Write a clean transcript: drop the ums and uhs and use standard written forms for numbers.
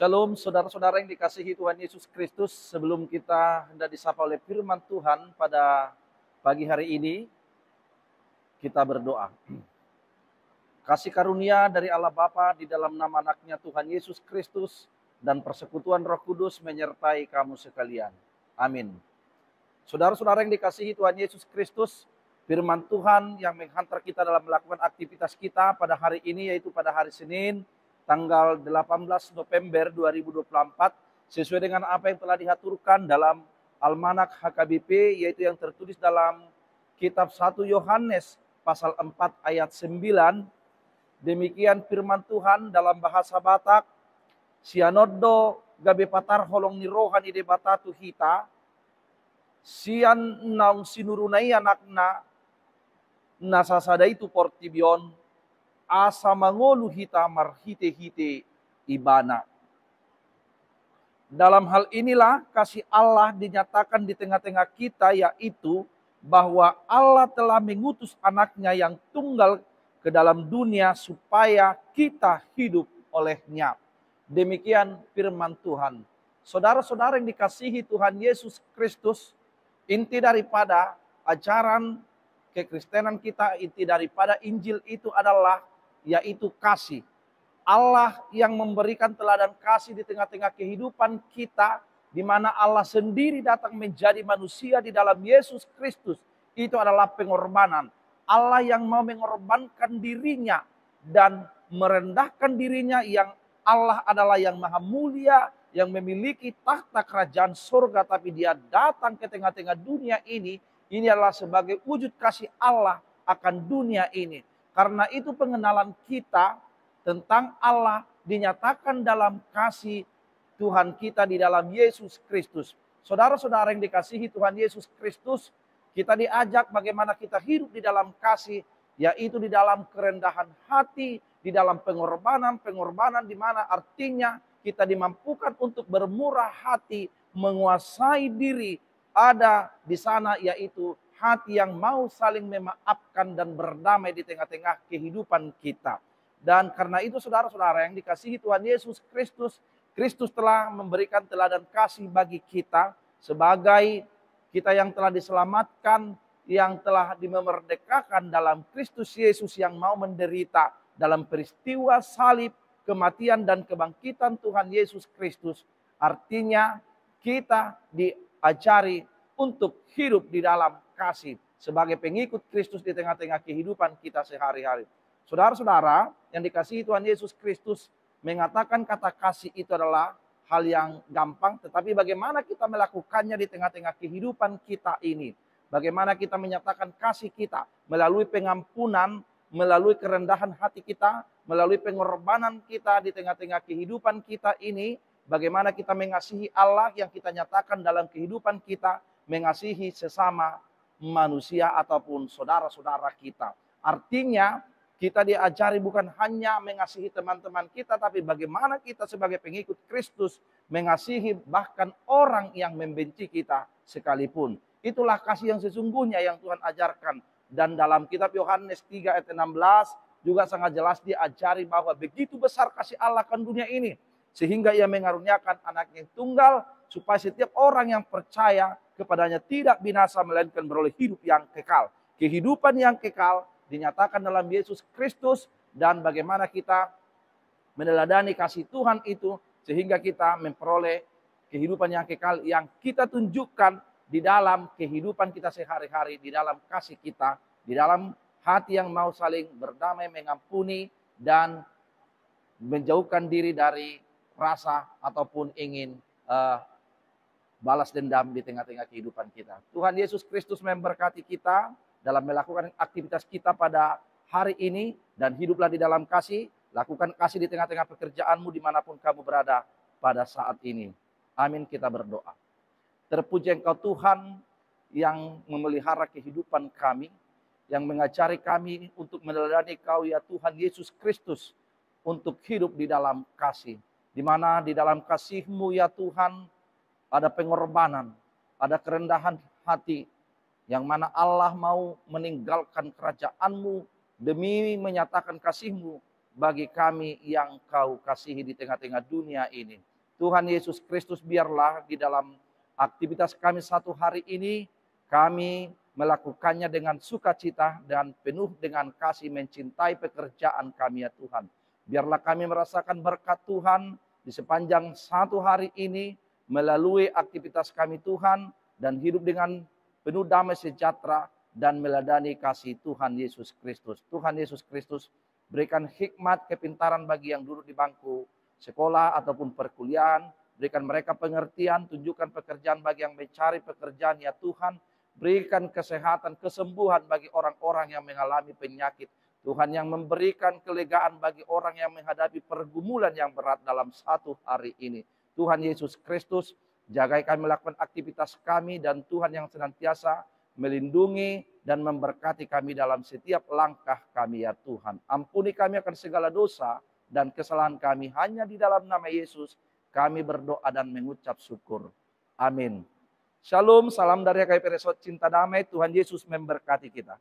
Shalom saudara-saudara yang dikasihi Tuhan Yesus Kristus. Sebelum kita hendak disapa oleh firman Tuhan pada pagi hari ini, kita berdoa. Kasih karunia dari Allah Bapa di dalam nama anaknya Tuhan Yesus Kristus dan persekutuan Roh Kudus menyertai kamu sekalian. Amin. Saudara-saudara yang dikasihi Tuhan Yesus Kristus, firman Tuhan yang menghantar kita dalam melakukan aktivitas kita pada hari ini, yaitu pada hari Senin, tanggal 18 November 2024, sesuai dengan apa yang telah diaturkan dalam Almanak HKBP, yaitu yang tertulis dalam kitab 1 Yohanes pasal 4 ayat 9. Demikian firman Tuhan dalam bahasa Batak, sianodo gabe patar holong ni rohani de batatu hita, sian naung sinurunai anakna nasasada itu portibion, asa mangolu hita marhite-hite ibana. Dalam hal inilah kasih Allah dinyatakan di tengah-tengah kita, yaitu bahwa Allah telah mengutus anaknya yang tunggal ke dalam dunia supaya kita hidup olehnya. Demikian firman Tuhan. Saudara-saudara yang dikasihi Tuhan Yesus Kristus, inti daripada ajaran kekristenan kita, inti daripada Injil itu adalah yaitu kasih. Allah yang memberikan teladan kasih di tengah-tengah kehidupan kita, di mana Allah sendiri datang menjadi manusia di dalam Yesus Kristus. Itu adalah pengorbanan. Allah yang mau mengorbankan dirinya dan merendahkan dirinya, yang Allah adalah yang maha mulia, yang memiliki tahta kerajaan surga, tapi dia datang ke tengah-tengah dunia ini. Ini adalah sebagai wujud kasih Allah akan dunia ini. Karena itu pengenalan kita tentang Allah dinyatakan dalam kasih Tuhan kita di dalam Yesus Kristus. Saudara-saudara yang dikasihi Tuhan Yesus Kristus, kita diajak bagaimana kita hidup di dalam kasih, yaitu di dalam kerendahan hati, di dalam pengorbanan di mana artinya kita dimampukan untuk bermurah hati, menguasai diri, ada di sana yaitu hati yang mau saling memaafkan dan berdamai di tengah-tengah kehidupan kita. Dan karena itu saudara-saudara yang dikasihi Tuhan Yesus Kristus, Kristus telah memberikan teladan kasih bagi kita sebagai kita yang telah diselamatkan, yang telah dimerdekakan dalam Kristus Yesus yang mau menderita dalam peristiwa salib, kematian dan kebangkitan Tuhan Yesus Kristus. Artinya kita diajari untuk hidup di dalam kasih sebagai pengikut Kristus di tengah-tengah kehidupan kita sehari-hari. Saudara-saudara yang dikasihi Tuhan Yesus Kristus, mengatakan kata kasih itu adalah hal yang gampang, tetapi bagaimana kita melakukannya di tengah-tengah kehidupan kita ini. Bagaimana kita menyatakan kasih kita melalui pengampunan, melalui kerendahan hati kita, melalui pengorbanan kita di tengah-tengah kehidupan kita ini. Bagaimana kita mengasihi Allah yang kita nyatakan dalam kehidupan kita, mengasihi sesama manusia ataupun saudara-saudara kita. Artinya kita diajari bukan hanya mengasihi teman-teman kita, tapi bagaimana kita sebagai pengikut Kristus mengasihi bahkan orang yang membenci kita sekalipun. Itulah kasih yang sesungguhnya yang Tuhan ajarkan. Dan dalam kitab Yohanes 3 ayat 16 juga sangat jelas diajari bahwa begitu besar kasih Allah akan dunia ini, sehingga ia mengaruniakan anaknya yang tunggal, supaya setiap orang yang percaya kepadanya tidak binasa, melainkan beroleh hidup yang kekal. Kehidupan yang kekal dinyatakan dalam Yesus Kristus, dan bagaimana kita meneladani kasih Tuhan itu, sehingga kita memperoleh kehidupan yang kekal yang kita tunjukkan di dalam kehidupan kita sehari-hari, di dalam kasih kita, di dalam hati yang mau saling berdamai, mengampuni, dan menjauhkan diri dari rasa ataupun ingin balas dendam di tengah-tengah kehidupan kita. Tuhan Yesus Kristus memberkati kita dalam melakukan aktivitas kita pada hari ini, dan hiduplah di dalam kasih. Lakukan kasih di tengah-tengah pekerjaanmu dimanapun kamu berada pada saat ini. Amin, kita berdoa. Terpuji Engkau Tuhan yang memelihara kehidupan kami, yang mengajari kami untuk meneladani Kau ya Tuhan Yesus Kristus, untuk hidup di dalam kasih. Di mana di dalam kasih-Mu ya Tuhan ada pengorbanan, ada kerendahan hati, yang mana Allah mau meninggalkan kerajaan-Mu demi menyatakan kasih-Mu bagi kami yang Kau kasihi di tengah-tengah dunia ini. Tuhan Yesus Kristus, biarlah di dalam aktivitas kami satu hari ini, kami melakukannya dengan sukacita dan penuh dengan kasih, mencintai pekerjaan kami ya Tuhan. Biarlah kami merasakan berkat Tuhan di sepanjang satu hari ini melalui aktivitas kami Tuhan, dan hidup dengan penuh damai sejahtera dan meladani kasih Tuhan Yesus Kristus. Tuhan Yesus Kristus, berikan hikmat kepintaran bagi yang duduk di bangku sekolah ataupun perkuliahan. Berikan mereka pengertian, tunjukkan pekerjaan bagi yang mencari pekerjaan ya Tuhan. Berikan kesehatan, kesembuhan bagi orang-orang yang mengalami penyakit. Tuhan, yang memberikan kelegaan bagi orang yang menghadapi pergumulan yang berat dalam satu hari ini. Tuhan Yesus Kristus, jagai kami melakukan aktivitas kami, dan Tuhan yang senantiasa melindungi dan memberkati kami dalam setiap langkah kami ya Tuhan. Ampuni kami akan segala dosa dan kesalahan kami, hanya di dalam nama Yesus kami berdoa dan mengucap syukur. Amin. Shalom, salam dari GKI Peresot Cinta Damai. Tuhan Yesus memberkati kita.